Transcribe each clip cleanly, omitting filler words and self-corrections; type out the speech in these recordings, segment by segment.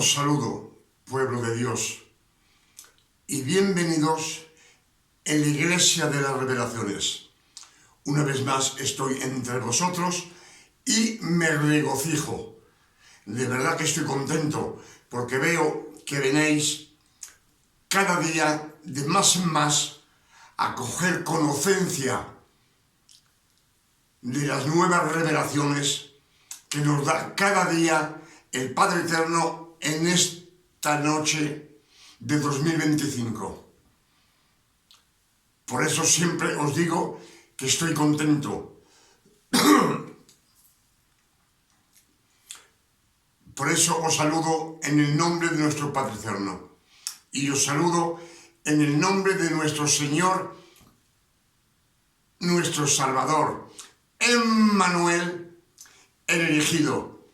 Os saludo, pueblo de Dios, y bienvenidos en la Iglesia de las Revelaciones. Una vez más estoy entre vosotros y me regocijo. De verdad que estoy contento porque veo que venéis cada día de más en más a coger conocencia de las nuevas revelaciones que nos da cada día el Padre Eterno en esta noche de 2025. Por eso siempre os digo que estoy contento. Por eso os saludo en el nombre de nuestro Padre Eterno. Y os saludo en el nombre de nuestro Señor, nuestro Salvador, Emmanuel, el elegido,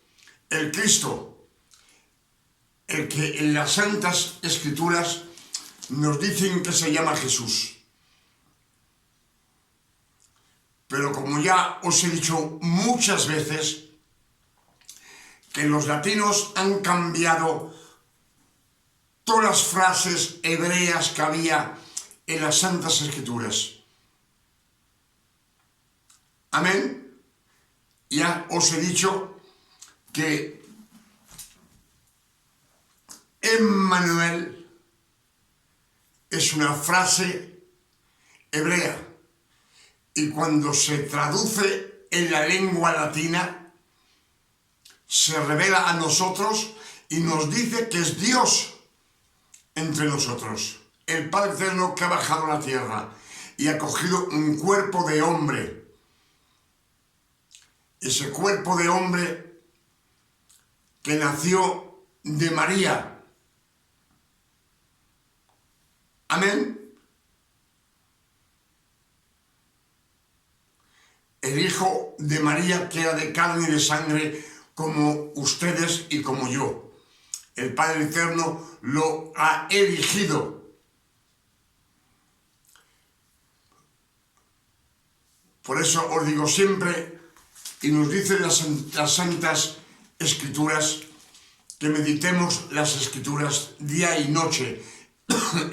el Cristo, el que en las Santas Escrituras nos dicen que se llama Jesús. Pero como ya os he dicho muchas veces, que los latinos han cambiado todas las frases hebreas que había en las Santas Escrituras. Amén. Ya os he dicho que Emmanuel es una frase hebrea y cuando se traduce en la lengua latina se revela a nosotros y nos dice que es Dios entre nosotros, el Padre Eterno que ha bajado a la tierra y ha cogido un cuerpo de hombre. Ese cuerpo de hombre que nació de María. Amén. El Hijo de María que era de carne y de sangre como ustedes y como yo. El Padre Eterno lo ha elegido. Por eso os digo siempre, y nos dicen las Santas Escrituras, que meditemos las Escrituras día y noche,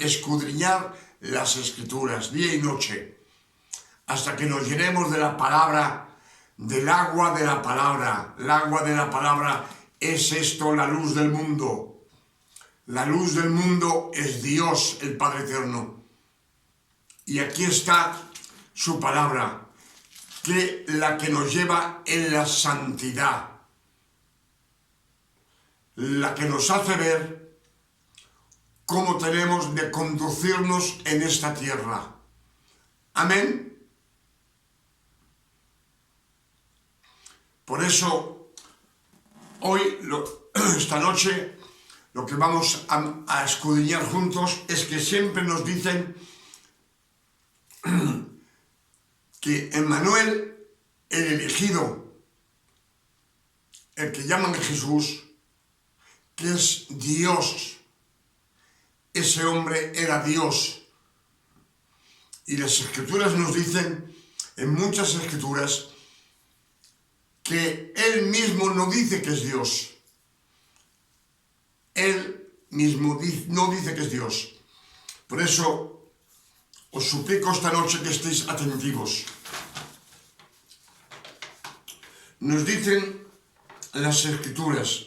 escudriñar las Escrituras día y noche, hasta que nos llenemos de la palabra, del agua de la palabra. El agua de la palabra es esto, la luz del mundo. La luz del mundo es Dios, el Padre Eterno. Y aquí está su palabra, que la que nos lleva en la santidad, la que nos hace ver cómo tenemos de conducirnos en esta tierra. Amén. Por eso, hoy, esta noche, lo que vamos a escudriñar juntos es que siempre nos dicen que Emmanuel, el elegido, el que llaman Jesús, que es Dios. Ese hombre era Dios. Y las Escrituras nos dicen, en muchas Escrituras, que Él mismo no dice que es Dios. Él mismo no dice que es Dios. Por eso os suplico esta noche que estéis atentivos. Nos dicen las Escrituras,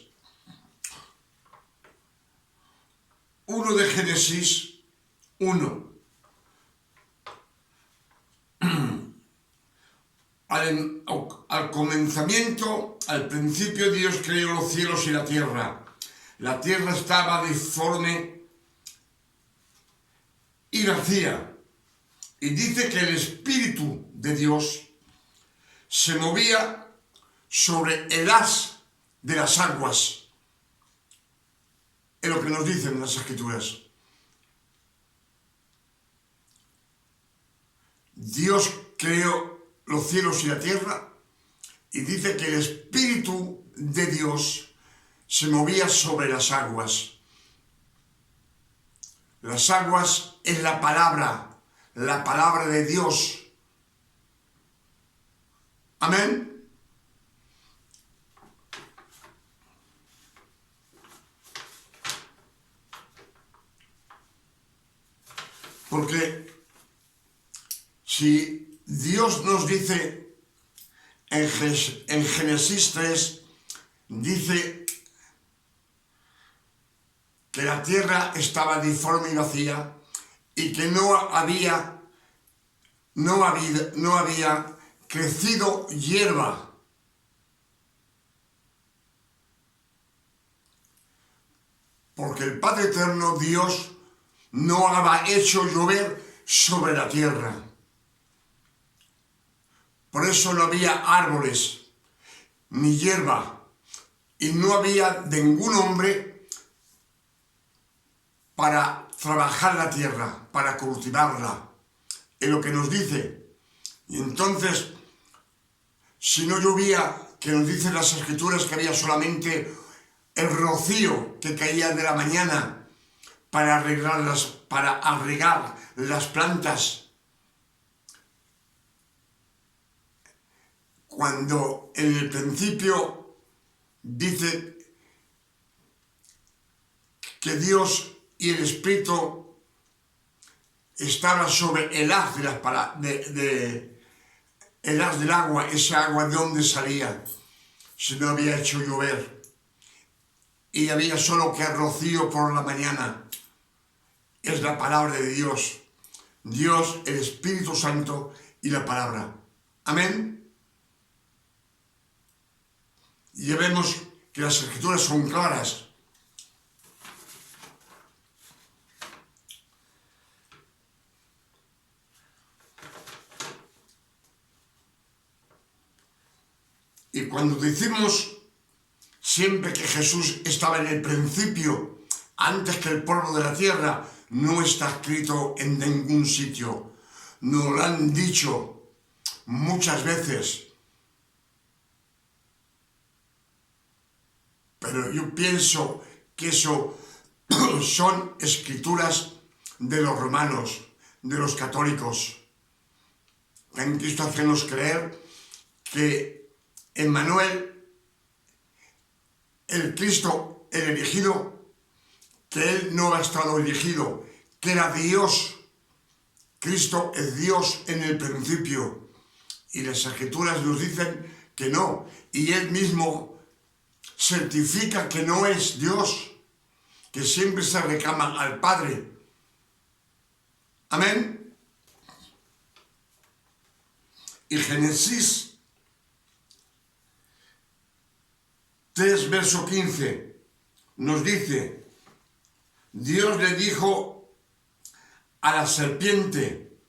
1 de Génesis 1. Al comenzamiento, al principio, Dios creó los cielos y la tierra. La tierra estaba deforme y vacía. Y dice que el Espíritu de Dios se movía sobre el haz de las aguas. Es lo que nos dicen las Escrituras. Dios creó los cielos y la tierra y dice que el Espíritu de Dios se movía sobre las aguas. Las aguas es la palabra de Dios. Amén. Porque si Dios nos dice en Génesis 3, dice que la tierra estaba deforme y vacía y que no había crecido hierba. Porque el Padre Eterno, Dios, no había hecho llover sobre la tierra. Por eso no había árboles, ni hierba, y no había ningún hombre para trabajar la tierra, para cultivarla. Es lo que nos dice. Y entonces, si no llovía, que nos dicen las Escrituras que había solamente el rocío que caía de la mañana para regar las plantas, cuando en el principio dice que Dios y el Espíritu estaban sobre el haz el haz del agua, esa agua de donde salía, si no había hecho llover, y había solo que rocío por la mañana. Es la palabra de Dios, Dios, el Espíritu Santo y la palabra. Amén. Y ya vemos que las Escrituras son claras. Y cuando decimos siempre que Jesús estaba en el principio, antes que el polvo de la tierra, no está escrito en ningún sitio. Nos lo han dicho muchas veces. Pero yo pienso que eso son escrituras de los romanos, de los católicos, que han quiso hacernos creer que Emmanuel, el Cristo, el elegido, que él no ha estado elegido, que era Dios. Cristo es Dios en el principio. Y las Escrituras nos dicen que no. Y él mismo certifica que no es Dios, que siempre se reclama al Padre. Amén. Y Génesis 3, verso 15, nos dice, Dios le dijo a la serpiente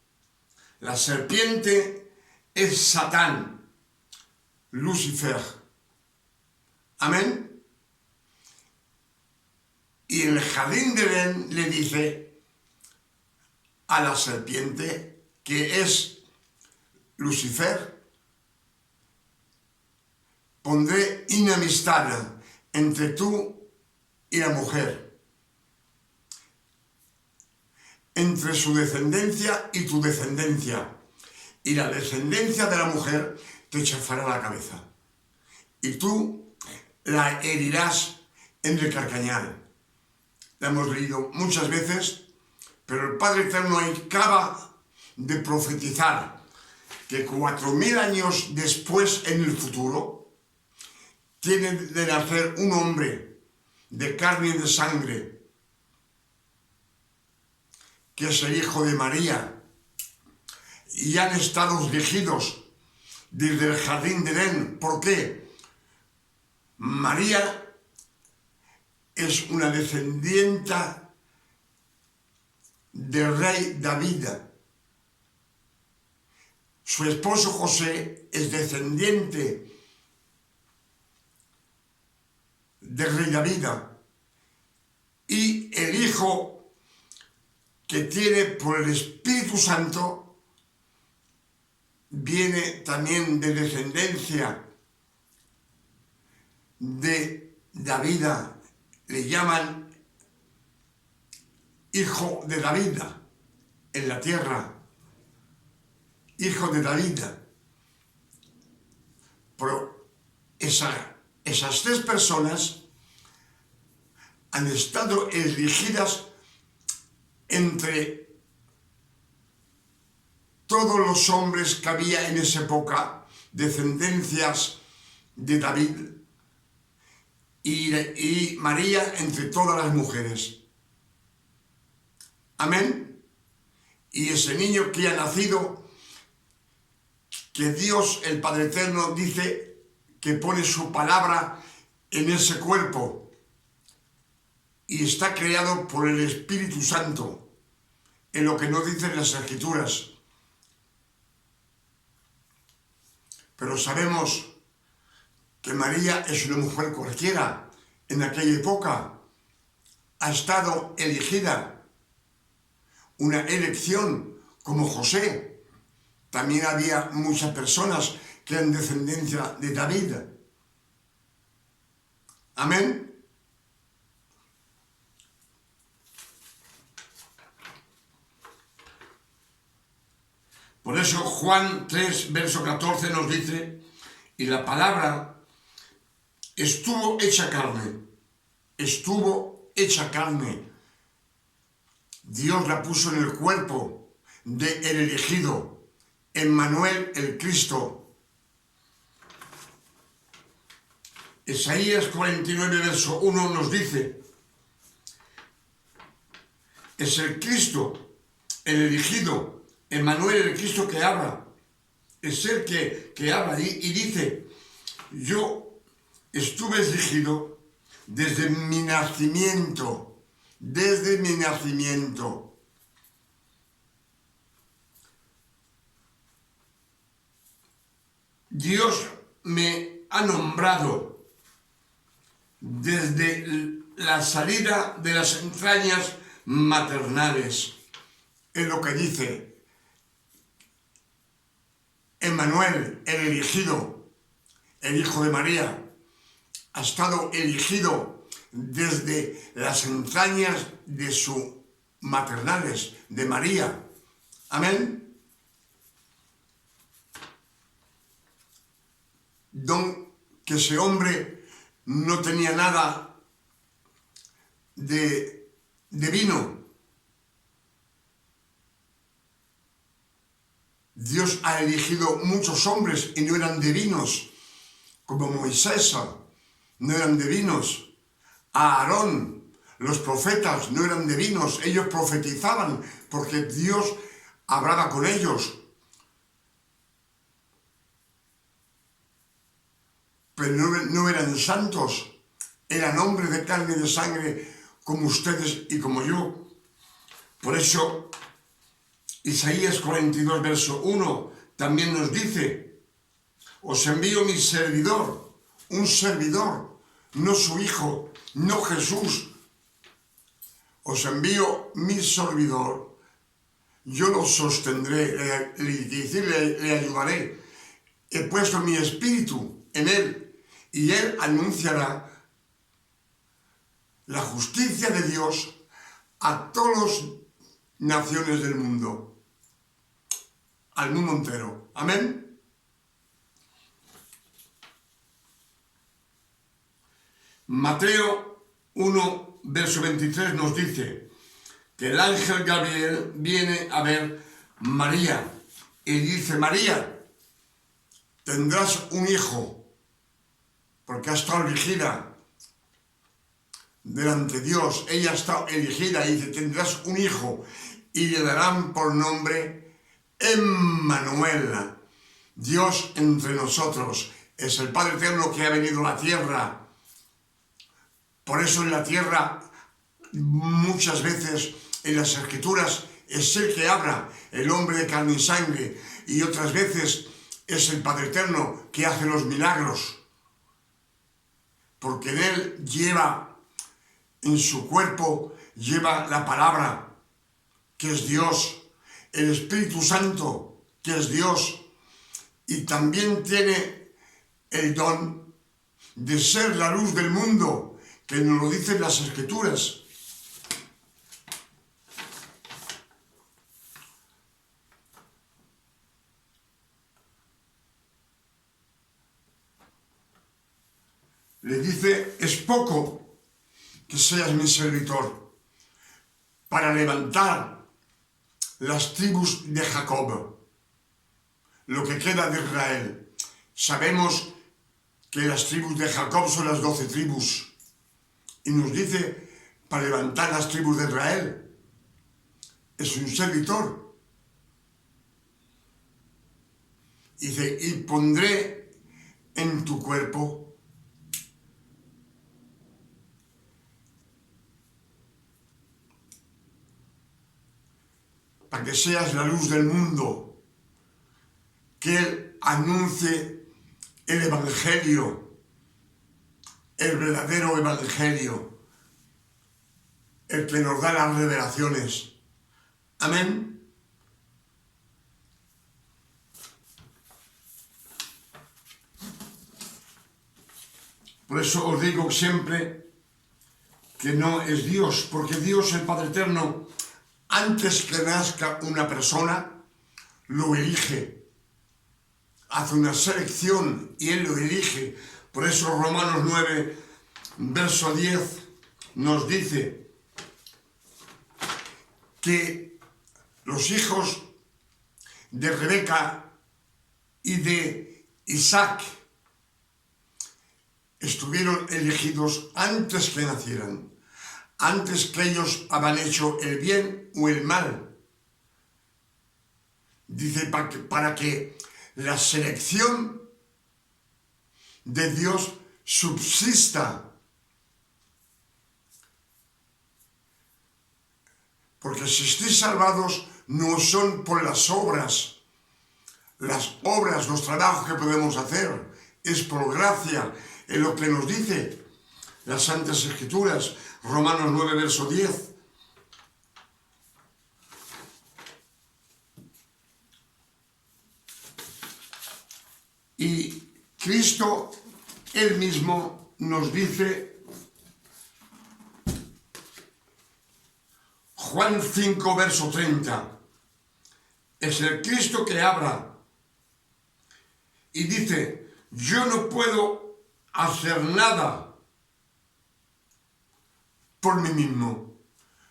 es Satán, Lucifer. Amén. Y el jardín de Edén le dice a la serpiente, que es Lucifer, pondré enemistad entre tú y la mujer, entre su descendencia y tu descendencia, y la descendencia de la mujer te chafará la cabeza, y tú la herirás en el carcañal. La hemos leído muchas veces, pero el Padre Eterno acaba de profetizar que 4000 años después, en el futuro, tiene de nacer un hombre de carne y de sangre, que es el Hijo de María, y han estado elegidos desde el jardín de Edén. ¿Por qué? María es una descendienta del rey David. Su esposo José es descendiente del rey David, y el hijo que tiene por el Espíritu Santo viene también de descendencia de David. Le llaman hijo de David en la tierra, hijo de David. Pero esas tres personas han estado elegidas entre todos los hombres que había en esa época, descendencias de David, y María entre todas las mujeres. Amén. Y ese niño que ha nacido, que Dios, el Padre Eterno, dice que pone su palabra en ese cuerpo y está creado por el Espíritu Santo, en lo que no dicen las Escrituras. Pero sabemos que María es una mujer cualquiera. En aquella época ha estado elegida, una elección como José. También había muchas personas que eran descendencia de David. Amén. Por eso Juan 3, verso 14 nos dice, y la palabra estuvo hecha carne, Dios la puso en el cuerpo del elegido, Emmanuel, el Cristo. Isaías 49, verso 1 nos dice, es el Cristo, el elegido, Emmanuel, el Cristo que habla, es el que habla y dice, yo estuve elegido desde mi nacimiento, Dios me ha nombrado desde la salida de las entrañas maternales. Es lo que dice Emmanuel, el elegido, el Hijo de María, ha estado elegido desde las entrañas de sus maternales, de María. Amén. Que ese hombre no tenía nada de vino. Dios ha elegido muchos hombres y no eran divinos, como Moisés, no eran divinos. A Aarón, los profetas no eran divinos, ellos profetizaban porque Dios hablaba con ellos. Pero no eran santos, eran hombres de carne y de sangre como ustedes y como yo. Por eso Isaías 42, verso 1 también nos dice, os envío mi servidor, un servidor, no su hijo, no Jesús. Os envío mi servidor, yo lo sostendré, le ayudaré. He puesto mi espíritu en él y él anunciará la justicia de Dios a todas las naciones del mundo, al mundo entero. Amén. Mateo 1, verso 23 nos dice que el ángel Gabriel viene a ver María y dice, María, tendrás un hijo, porque ha estado elegida delante de Dios. Ella ha estado elegida y dice, tendrás un hijo y le darán por nombre Emmanuel, Dios entre nosotros. Es el Padre Eterno que ha venido a la tierra. Por eso en la tierra, muchas veces en las Escrituras, es el que habla, el hombre de carne y sangre, y otras veces es el Padre Eterno que hace los milagros, porque en él lleva, en su cuerpo, lleva la palabra, que es Dios, el Espíritu Santo, que es Dios, y también tiene el don de ser la luz del mundo, que nos lo dicen las Escrituras. Le dice, es poco que seas mi servidor para levantar las tribus de Jacob. lo que queda de Israel. Sabemos que las tribus de Jacob son las 12 tribus. Y nos dice, para levantar las tribus de Israel, es un servidor. Dice, y pondré en tu cuerpo para que seas la luz del mundo, que Él anuncie el Evangelio, el verdadero Evangelio, el que nos da las revelaciones. Amén. Por eso os digo siempre que no es Dios, porque Dios, el Padre Eterno, antes que nazca una persona, lo elige. Hace una selección y Él lo elige. Por eso Romanos 9, verso 10, nos dice que los hijos de Rebeca y de Isaac estuvieron elegidos antes que nacieran, antes que ellos habían hecho el bien o el mal. Dice para que la selección de Dios subsista. Porque si estéis salvados no son por las obras, los trabajos que podemos hacer, es por gracia, en lo que nos dice las Santas Escrituras, Romanos 9, verso 10. Y Cristo, Él mismo, nos dice, Juan 5, verso 30, es el Cristo que habla y dice, yo no puedo hacer nada por mí mismo.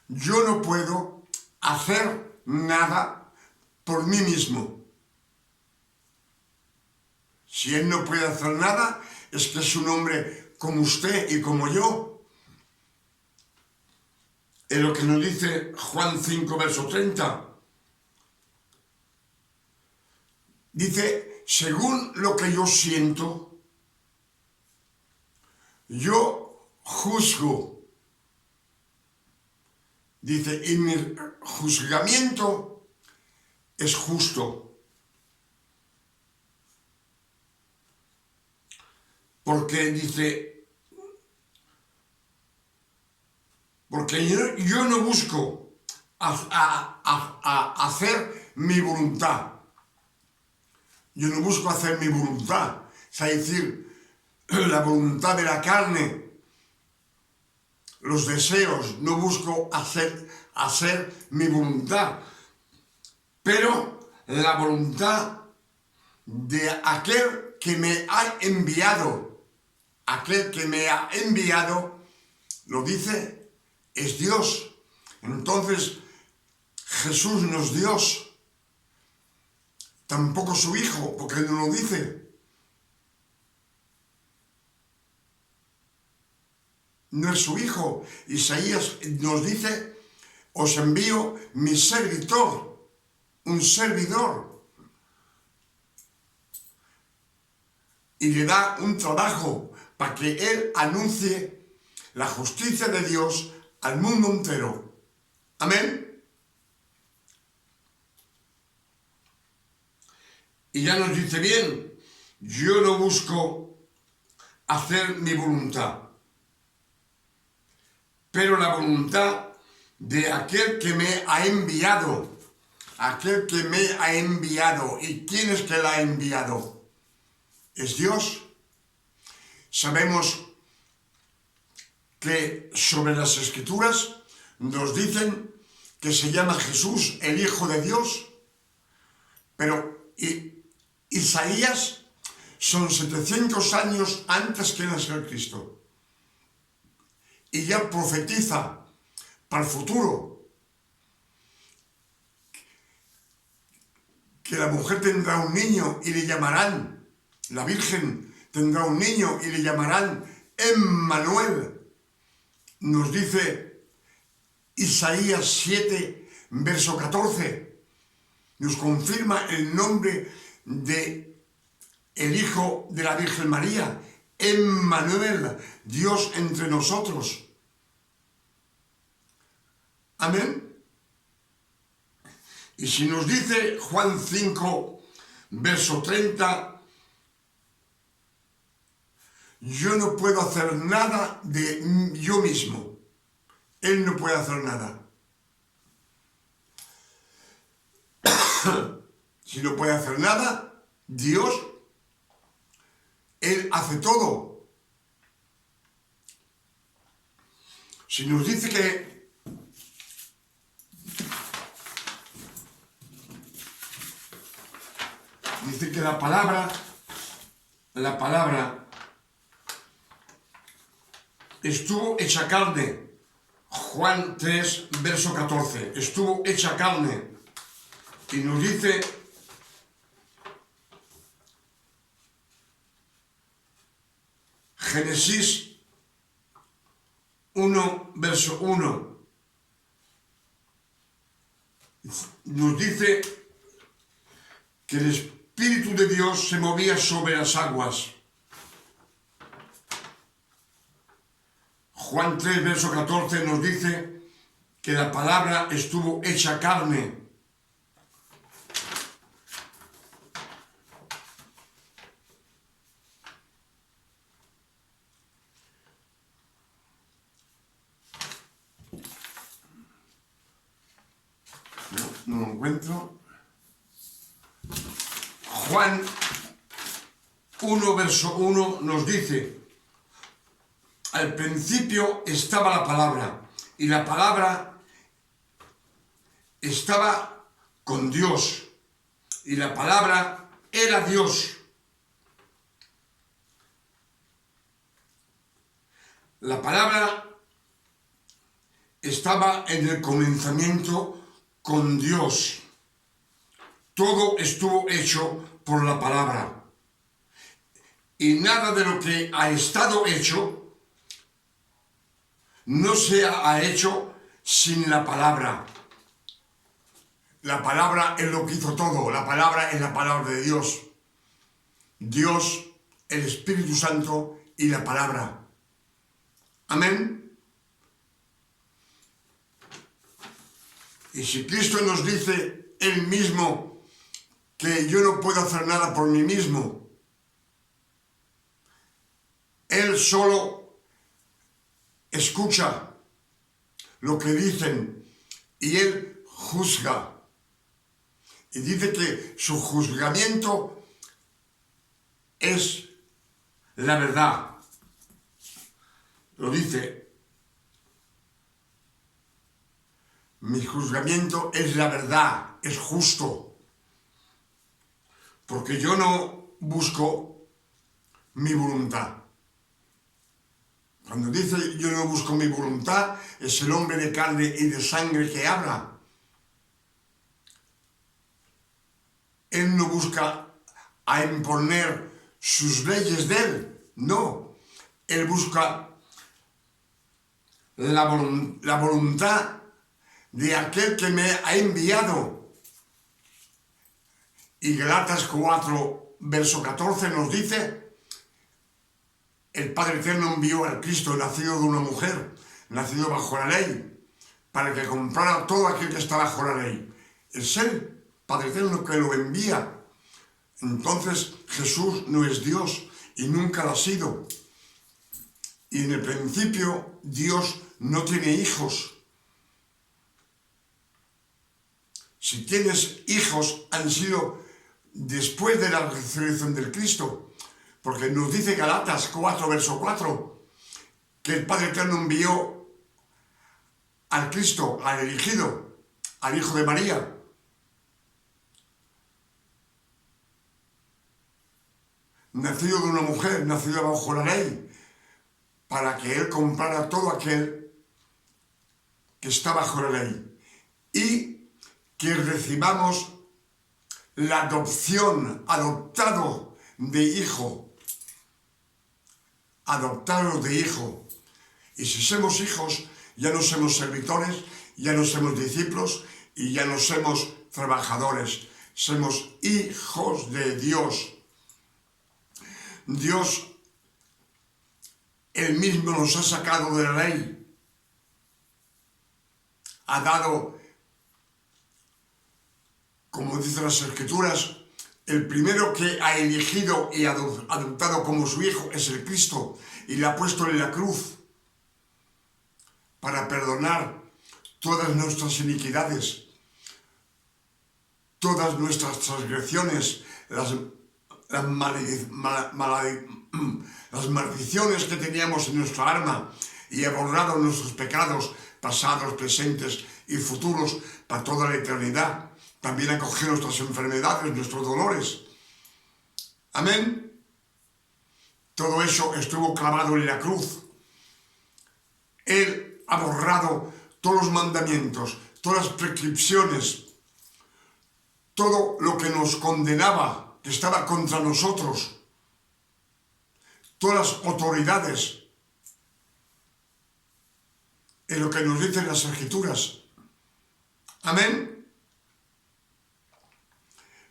Yo no puedo hacer nada por mí mismo. Si Él no puede hacer nada, es que es un hombre como usted y como yo. Es lo que nos dice Juan 5, verso 30. Dice, según lo que yo siento, yo juzgo. Dice, y mi juzgamiento es justo. Porque dice, porque yo no busco hacer mi voluntad. Yo no busco hacer mi voluntad. Es decir, la voluntad de la carne, los deseos, no busco hacer mi voluntad, pero la voluntad de aquel que me ha enviado, lo dice, es Dios. Entonces, Jesús no es Dios, tampoco su Hijo, porque Él no lo dice. No es su Hijo. Isaías nos dice, os envío mi servidor, un servidor. Y le da un trabajo para que Él anuncie la justicia de Dios al mundo entero. Amén. Y ya nos dice bien, yo no busco hacer mi voluntad, pero la voluntad de aquel que me ha enviado. Aquel que me ha enviado. ¿Y quién es que la ha enviado? Es Dios. Sabemos que sobre las Escrituras nos dicen que se llama Jesús el Hijo de Dios, pero Isaías son 700 años antes que naciera Cristo. Y ya profetiza para el futuro que la mujer tendrá un niño y le llamarán, la Virgen tendrá un niño y le llamarán Emmanuel. Nos dice Isaías 7, verso 14. Nos confirma el nombre de el Hijo de la Virgen María, Emmanuel, Dios entre nosotros. Amén. Y si nos dice Juan 5, verso 30, yo no puedo hacer nada de yo mismo. Él no puede hacer nada. Si no puede hacer nada, Dios, Él hace todo. Si nos dice que la palabra estuvo hecha carne, Juan 3, verso 14, estuvo hecha carne, y nos dice Génesis 1, verso 1, nos dice que el Espíritu de Dios se movía sobre las aguas. Juan 3, verso 14 nos dice que la palabra estuvo hecha carne. No lo encuentro. Juan 1, verso 1 nos dice: al principio estaba la palabra, y la palabra estaba con Dios, y la palabra era Dios. La palabra estaba en el comenzamiento con Dios. Todo estuvo hecho por la palabra. Y nada de lo que ha estado hecho no se ha hecho sin la palabra. La palabra es lo que hizo todo. La palabra es la palabra de Dios. Dios, el Espíritu Santo y la palabra. Amén. Y si Cristo nos dice Él mismo que yo no puedo hacer nada por mí mismo, Él solo escucha lo que dicen y Él juzga. Y dice que su juzgamiento es la verdad. Lo dice: mi juzgamiento es la verdad, es justo. Porque yo no busco mi voluntad. Cuando dice yo no busco mi voluntad, es el hombre de carne y de sangre que habla. Él no busca a imponer sus leyes de él, no. Él busca la voluntad de aquel que me ha enviado. Y Gálatas 4, verso 14 nos dice: el Padre Eterno envió al Cristo nacido de una mujer, nacido bajo la ley, para que comprara todo aquel que está bajo la ley. Es Él, Padre Eterno, que lo envía. Entonces Jesús no es Dios y nunca lo ha sido. Y en el principio Dios no tiene hijos. Si tienes hijos, han sido después de la resurrección del Cristo. Porque nos dice Gálatas 4, verso 4, que el Padre Eterno envió al Cristo, al elegido, al Hijo de María. Nacido de una mujer, nacido bajo la ley, para que Él comprara todo aquel que está bajo la ley. Y que recibamos la adopción, adoptado de hijo. Adoptados de hijo. Y si somos hijos, ya no somos servidores, ya no somos discípulos y ya no somos trabajadores. Somos hijos de Dios. Dios, Él mismo nos ha sacado de la ley. Ha dado, como dicen las Escrituras, el primero que ha elegido y adoptado como su hijo es el Cristo, y le ha puesto en la cruz para perdonar todas nuestras iniquidades, todas nuestras transgresiones, las maldiciones que teníamos en nuestra alma, y ha borrado nuestros pecados pasados, presentes y futuros para toda la eternidad. También ha cogido nuestras enfermedades, nuestros dolores. Amén. Todo eso estuvo clavado en la cruz. Él ha borrado todos los mandamientos, todas las prescripciones, todo lo que nos condenaba, que estaba contra nosotros, todas las autoridades, en lo que nos dicen las Escrituras. Amén.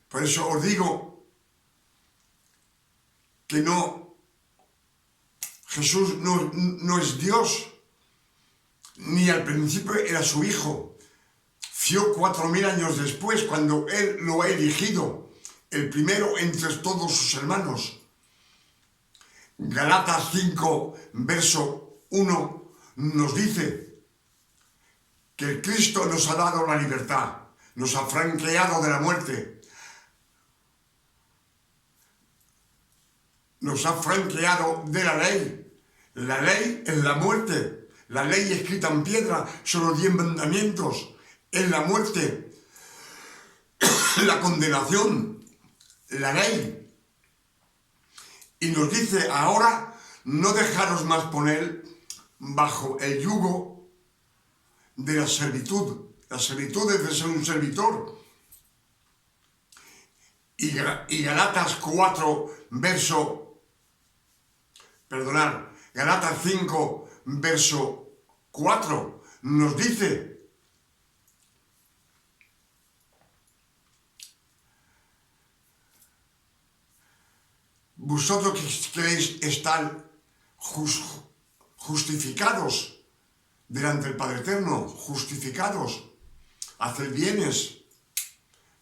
Por eso os digo que Jesús no es Dios, ni al principio era su hijo. Fue 4000 años después, cuando Él lo ha elegido, el primero entre todos sus hermanos. Galatas 5, verso 1, nos dice que el Cristo nos ha dado la libertad, nos ha franqueado de la muerte, nos ha franqueado de la ley. La ley es la muerte. La ley escrita en piedra son los 10 mandamientos. Es la muerte, la condenación, la ley. Y nos dice ahora, no dejaros más poner bajo el yugo de la servitud. La servitud es de ser un servidor. Y Galatas 5, verso 4, nos dice: vosotros que queréis estar justificados delante del Padre Eterno, justificados, haced bienes,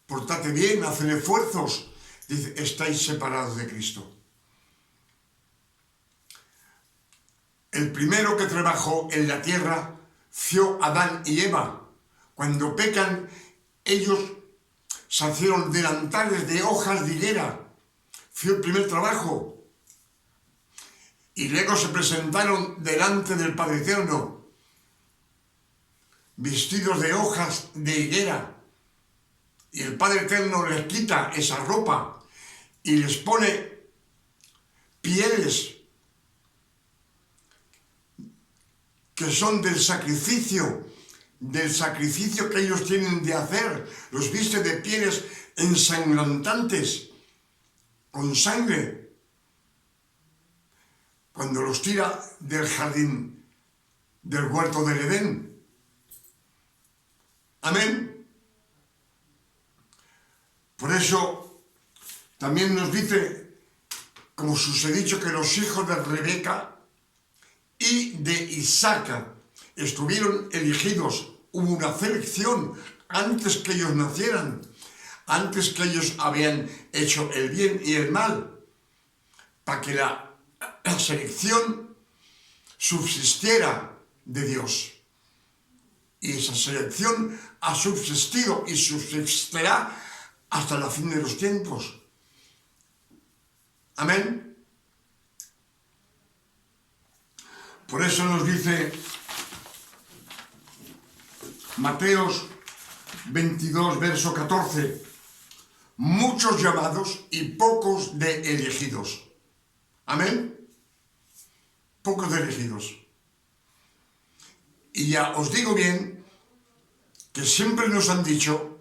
portate bien, haced esfuerzos, dice, estáis separados de Cristo. El primero que trabajó en la tierra fue Adán y Eva. Cuando pecan, ellos se hicieron delantales de hojas de higuera. Fue el primer trabajo. Y luego se presentaron delante del Padre Eterno, vestidos de hojas de higuera. Y el Padre Eterno les quita esa ropa y les pone pieles que son del sacrificio que ellos tienen de hacer. Los viste de pieles ensangrantantes, con sangre, cuando los tira del jardín, del huerto del Edén. Amén. Por eso también nos dice, como os he dicho, que los hijos de Rebeca y de Isaac estuvieron elegidos. Hubo una selección antes que ellos nacieran, antes que ellos habían hecho el bien y el mal, para que la selección subsistiera de Dios. Y esa selección ha subsistido y subsistirá hasta la fin de los tiempos. Amén. Por eso nos dice Mateos 22, verso 14, muchos llamados y pocos de elegidos. Amén. Pocos de elegidos. Y ya os digo bien que siempre nos han dicho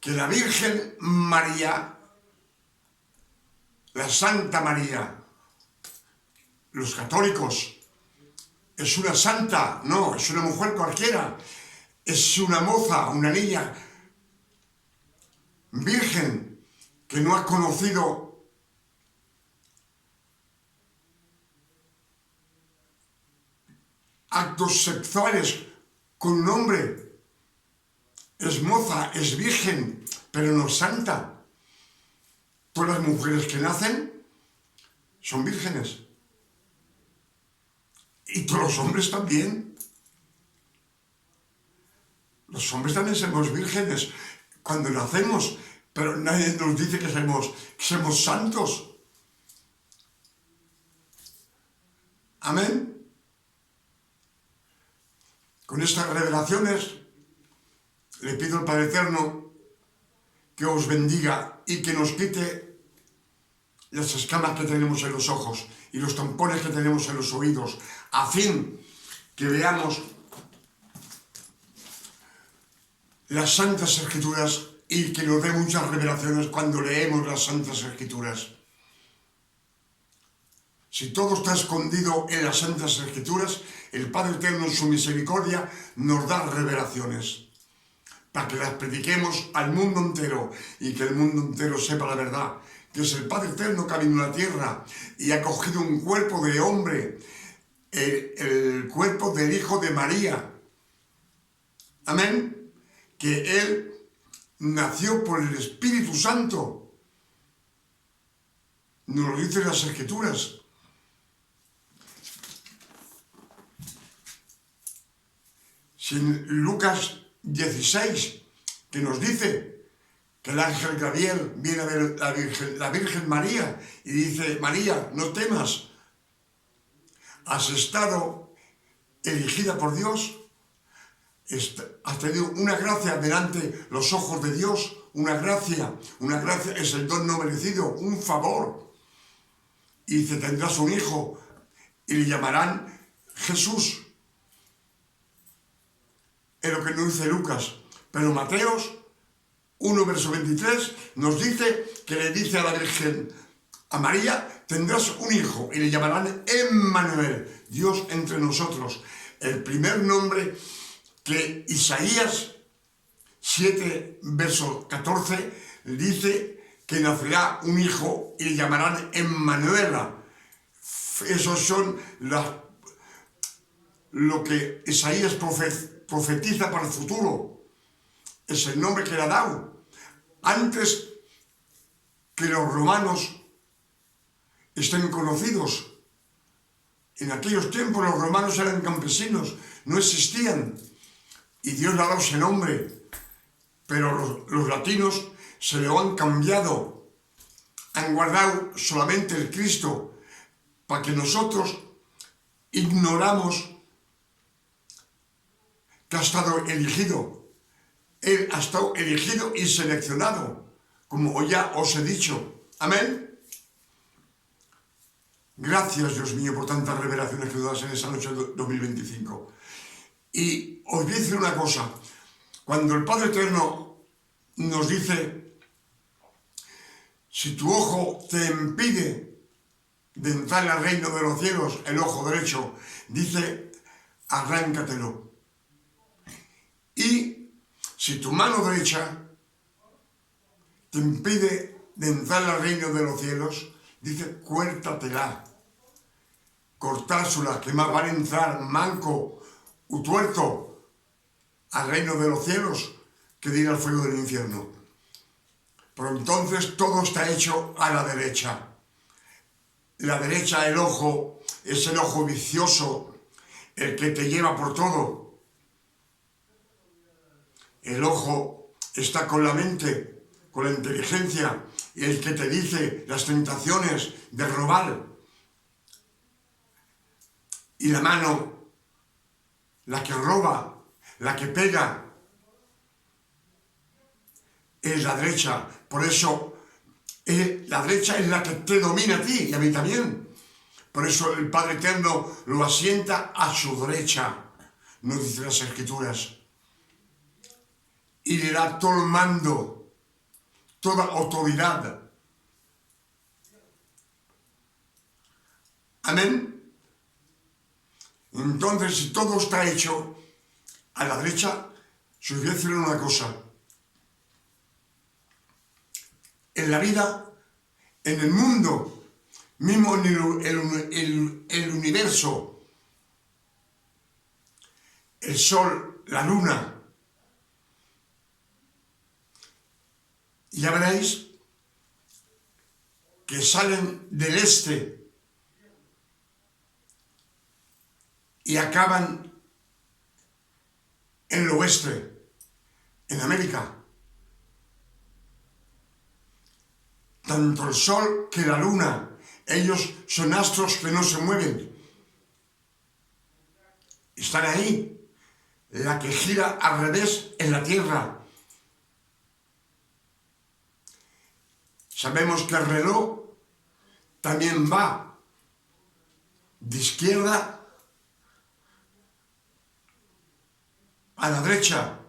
que la Virgen María, la Santa María, los católicos, es una santa, no, es una mujer cualquiera, es una moza, una niña virgen que no ha conocido actos sexuales con un hombre. Es moza, es virgen, pero no es santa. Todas las mujeres que nacen son vírgenes. Y todos los hombres también. Los hombres también somos vírgenes cuando nacemos, pero nadie nos dice que somos santos. Amén. Con estas revelaciones le pido al Padre Eterno que os bendiga y que nos quite las escamas que tenemos en los ojos y los tampones que tenemos en los oídos, a fin que veamos las Santas Escrituras y que nos dé muchas revelaciones cuando leemos las Santas Escrituras. Si todo está escondido en las Santas Escrituras, el Padre Eterno en su misericordia nos da revelaciones para que las prediquemos al mundo entero y que el mundo entero sepa la verdad, que es el Padre Eterno que ha venido a la tierra y ha cogido un cuerpo de hombre, el cuerpo del Hijo de María. Amén. Que Él nació por el Espíritu Santo. Nos lo dicen las Escrituras. Si en Lucas 16, que nos dice que el ángel Gabriel viene a ver la Virgen María y dice: María, no temas, has estado elegida por Dios, has tenido una gracia delante los ojos de Dios, una gracia es el don no merecido, un favor. Y dice: tendrás un hijo y le llamarán Jesús. Es lo que nos dice Lucas. Pero Mateos 1, verso 23, nos dice que le dice a la Virgen, a María: tendrás un hijo y le llamarán Emmanuel, Dios entre nosotros. El primer nombre que Isaías 7, verso 14, dice que nacerá un hijo y le llamarán Emmanuela. Esos son lo que Isaías profetiza para el futuro. Es el nombre que le ha dado. Antes que los romanos estén conocidos. En aquellos tiempos los romanos eran campesinos, no existían. Y Dios le ha dado ese nombre. Pero los latinos se lo han cambiado. Han guardado solamente el Cristo, para que nosotros ignoramos que ha estado elegido. Él ha estado elegido y seleccionado, como ya os he dicho. Amén. Gracias, Dios mío, por tantas revelaciones que nos das en esa noche de 2025. Y os voy a decir una cosa. Cuando el Padre Eterno nos dice: si tu ojo te impide de entrar al reino de los cielos, el ojo derecho, dice: arráncatelo. Y si tu mano derecha te impide de entrar al reino de los cielos, dice: cuértatela, cortársela, que más van a entrar manco u tuerto al reino de los cielos que de ir al fuego del infierno. Pero entonces todo está hecho a la derecha. La derecha, el ojo, es el ojo vicioso, el que te lleva por todo. El ojo está con la mente, con la inteligencia, y el que te dice las tentaciones de robar. Y la mano, la que roba, la que pega, es la derecha. Por eso la derecha es la que te domina a ti y a mí también. Por eso el Padre Eterno lo asienta a su derecha, nos dicen las Escrituras. Y le da todo el mando toda autoridad. Amén. Entonces, si todo está hecho a la derecha, os voy a decir una cosa. En la vida, en el mundo, mismo en el universo, el sol, la luna, ya veréis que salen del este y acaban en el oeste, en América. Tanto el sol que la luna, ellos son astros que no se mueven. Están ahí. La que gira al revés en la Tierra. Sabemos que el reloj también va de izquierda a la derecha.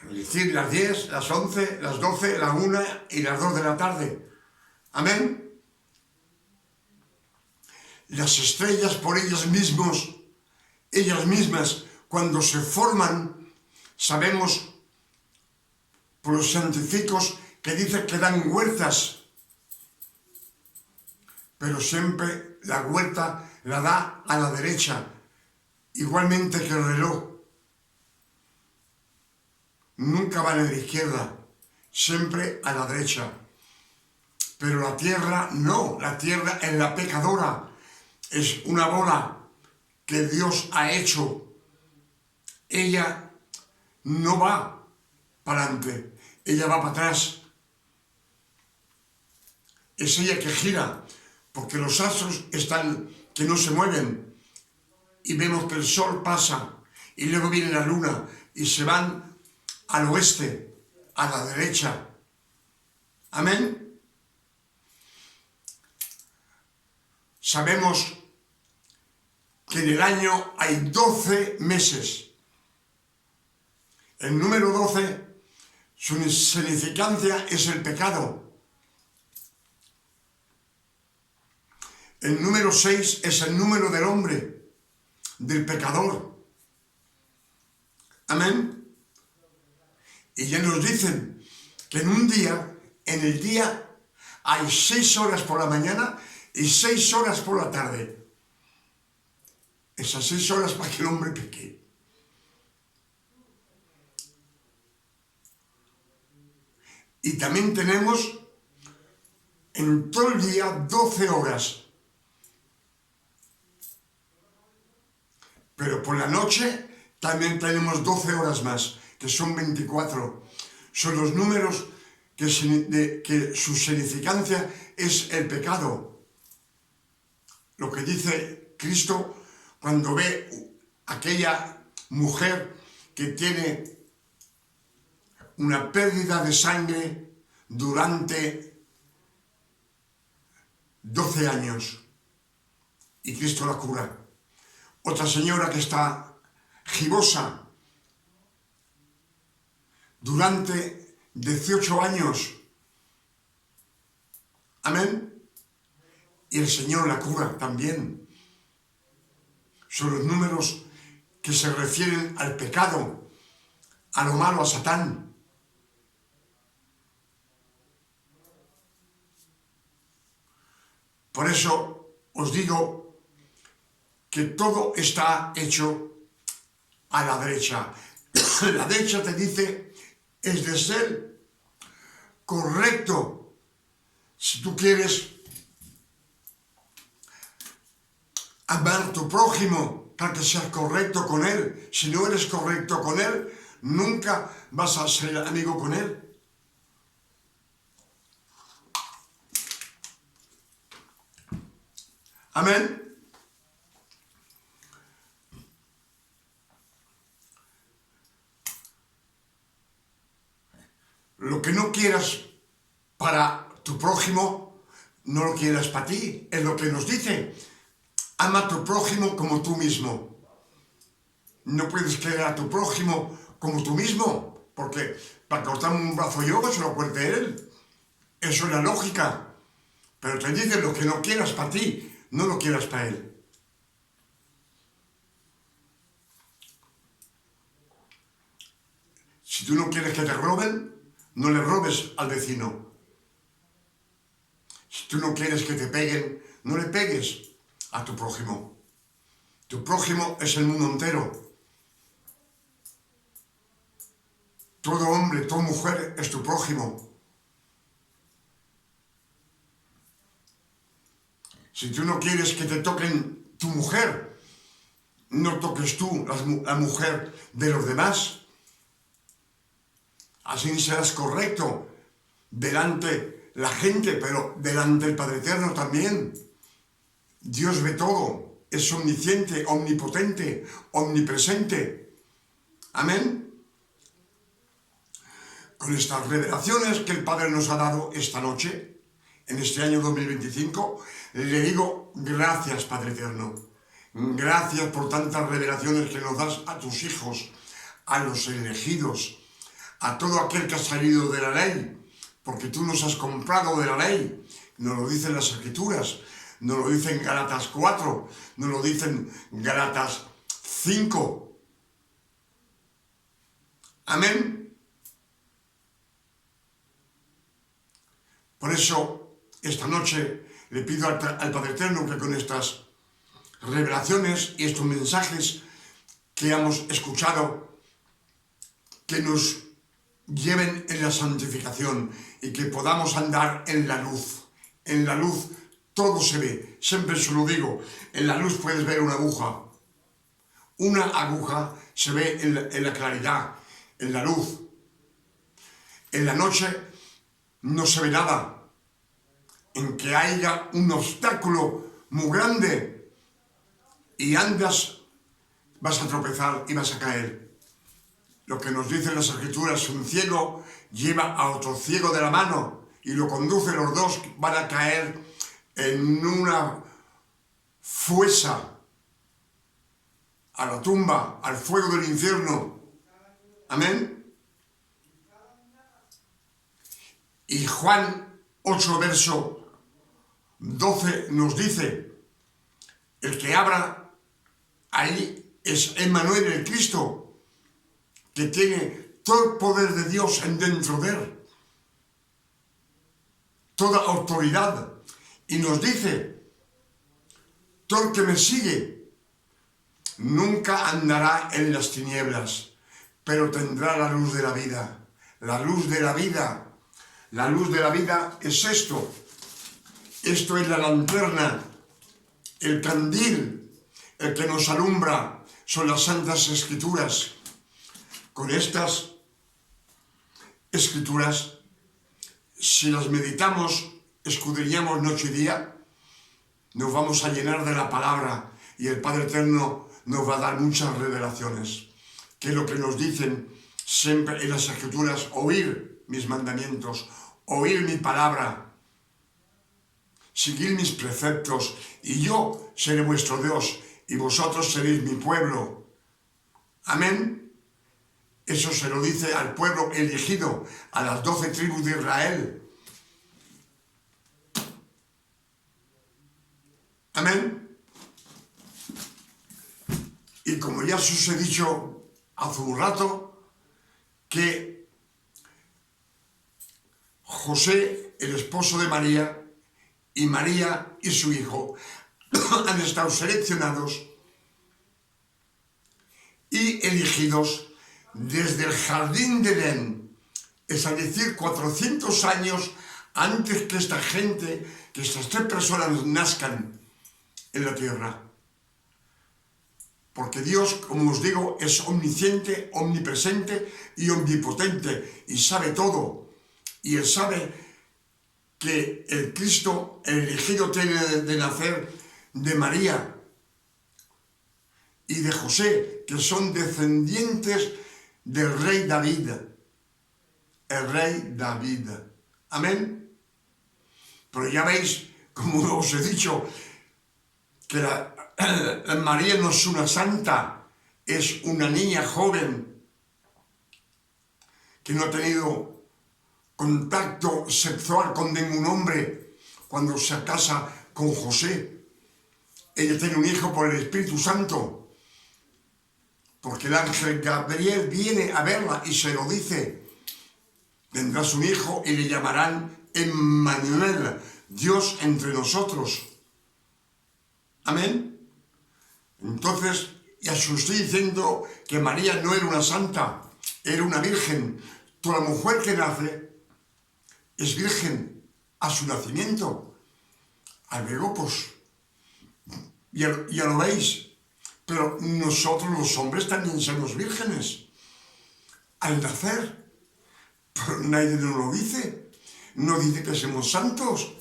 Es decir, las 10, las 11, las 12, la 1 y las 2 de la tarde. Amén. Las estrellas por ellas mismas, cuando se forman, sabemos por los científicos que dicen que dan vueltas, pero siempre la vuelta la da a la derecha, igualmente que el reloj. Nunca van a la izquierda, siempre a la derecha. Pero la Tierra no, la Tierra es la pecadora, es una bola que Dios ha hecho. Ella no va para adelante, ella va para atrás. Es ella que gira, porque los astros están que no se mueven. Y vemos que el sol pasa, y luego viene la luna, y se van al oeste, a la derecha. Amén. Sabemos que en el año hay 12 meses. El número 12, su significancia es el pecado. El número 6 es el número del hombre, del pecador. Amén. Y ya nos dicen que en un día, en el día, hay 6 horas por la mañana y 6 horas por la tarde. Esas 6 horas para que el hombre peque. Y también tenemos en todo el día 12 horas. Pero por la noche también tenemos 12 horas más, que son 24. Son los números que su significancia es el pecado. Lo que dice Cristo cuando ve aquella mujer que tiene una pérdida de sangre durante 12 años y Cristo la cura. Otra señora que está gibosa durante 18 años. Amén. Y el Señor la cura también. Son los números que se refieren al pecado, a lo malo, a Satán. Por eso os digo que todo está hecho a la derecha. La derecha te dice, es de ser correcto. Si tú quieres amar a tu prójimo para que seas correcto con él, si no eres correcto con él, nunca vas a ser amigo con él. Amén. Lo que no quieras para tu prójimo, no lo quieras para ti. Es lo que nos dice. Ama a tu prójimo como tú mismo. No puedes querer a tu prójimo como tú mismo, porque para cortarme un brazo yo, que se lo corte él. Eso es la lógica. Pero te dice lo que no quieras para ti, no lo quieras para él. Si tú no quieres que te roben, no le robes al vecino. Si tú no quieres que te peguen, no le pegues a tu prójimo. Tu prójimo es el mundo entero. Todo hombre, toda mujer es tu prójimo. Si tú no quieres que te toquen tu mujer, no toques tú la mujer de los demás. Así serás correcto delante la gente, pero delante del Padre Eterno también. Dios ve todo, es omnisciente, omnipotente, omnipresente. Amén. Con estas revelaciones que el Padre nos ha dado esta noche, en este año 2025, le digo gracias, Padre Eterno. Gracias por tantas revelaciones que nos das a tus hijos, a los elegidos, a todo aquel que ha salido de la ley, porque tú nos has comprado de la ley. Nos lo dicen las Escrituras, nos lo dicen Gálatas 4, nos lo dicen Gálatas 5. Amén. Por eso, esta noche le pido al Padre Eterno que con estas revelaciones y estos mensajes que hemos escuchado, que nos lleven en la santificación y que podamos andar en la luz. En la luz todo se ve. Siempre se lo digo, en la luz puedes ver una aguja. Una aguja se ve en la claridad, en la luz. En la noche no se ve nada. En que haya un obstáculo muy grande y andas, vas a tropezar y vas a caer. Lo que nos dicen las Escrituras, un ciego lleva a otro ciego de la mano y lo conduce, los dos van a caer en una fosa, a la tumba, al fuego del infierno. Amén. Y Juan 8, verso 12 nos dice, el que abra ahí es Emmanuel, el Cristo, que tiene todo el poder de Dios en dentro de él, toda autoridad, y nos dice, todo el que me sigue nunca andará en las tinieblas, pero tendrá la luz de la vida. La luz de la vida. La luz de la vida es esto. Esto es la lanterna, el candil, el que nos alumbra, son las Santas Escrituras. Con estas Escrituras, si las meditamos, escudriñamos noche y día, nos vamos a llenar de la palabra y el Padre Eterno nos va a dar muchas revelaciones, que es lo que nos dicen siempre en las Escrituras: oír mis mandamientos, oír mi palabra, seguir mis preceptos, y yo seré vuestro Dios y vosotros seréis mi pueblo. Amén. Eso se lo dice al pueblo elegido, a las 12 tribus de Israel. Amén. Y como ya os he dicho hace un rato, que José, el esposo de María, y María y su hijo han estado seleccionados y elegidos desde el jardín de Edén, es decir, 400 años antes que esta gente, que estas 3 personas nazcan en la tierra. Porque Dios, como os digo, es omnisciente, omnipresente y omnipotente, y sabe todo. Y Él sabe que el Cristo, el elegido, tiene de nacer de María y de José, que son descendientes del rey David. El rey David. Amén. Pero ya veis, como os he dicho, que María no es una santa, es una niña joven que no ha tenido contacto sexual con ningún hombre cuando se casa con José. Ella tiene un hijo por el Espíritu Santo, porque el ángel Gabriel viene a verla y se lo dice. Tendrás un hijo y le llamarán Emmanuel, Dios entre nosotros. Amén. Entonces, ya os estoy diciendo que María no era una santa, era una virgen. Toda mujer que nace es virgen a su nacimiento. Luego, pues, ya lo veis. Pero nosotros los hombres también somos vírgenes al nacer. Pero nadie nos lo dice. No dice que somos santos.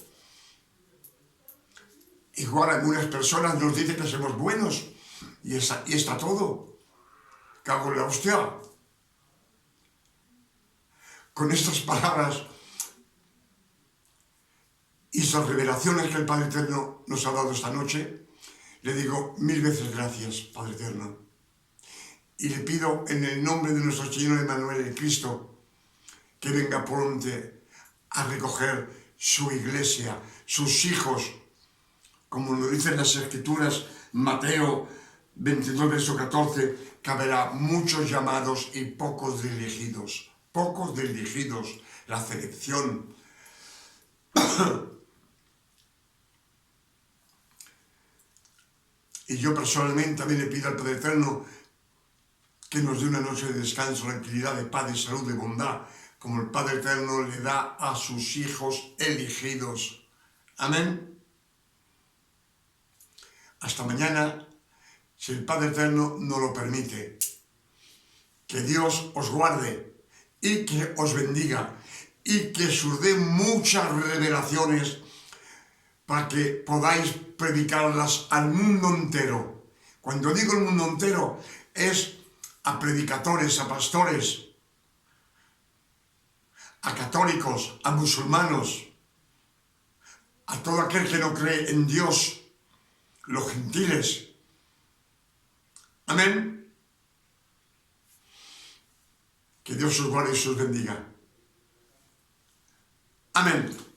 Igual algunas personas nos dicen que somos buenos. Y está todo. Cago en la hostia. Con estas palabras y estas revelaciones que el Padre Eterno nos ha dado esta noche, le digo 1000 veces gracias, Padre Eterno. Y le pido en el nombre de nuestro Señor Emmanuel, el Cristo, que venga pronto a recoger su iglesia, sus hijos, como nos dicen las Escrituras, Mateo 22, verso 14, que habrá muchos llamados y pocos elegidos. Pocos elegidos, la selección. Y yo personalmente también le pido al Padre Eterno que nos dé una noche de descanso, tranquilidad, de paz, de salud, de bondad, como el Padre Eterno le da a sus hijos elegidos. Amén. Hasta mañana, si el Padre Eterno nos lo permite. Que Dios os guarde y que os bendiga y que os dé muchas revelaciones para que podáis predicarlas al mundo entero. Cuando digo el mundo entero, es a predicadores, a pastores, a católicos, a musulmanos, a todo aquel que no cree en Dios, los gentiles. Amén. Que Dios os guarde y os bendiga. Amén.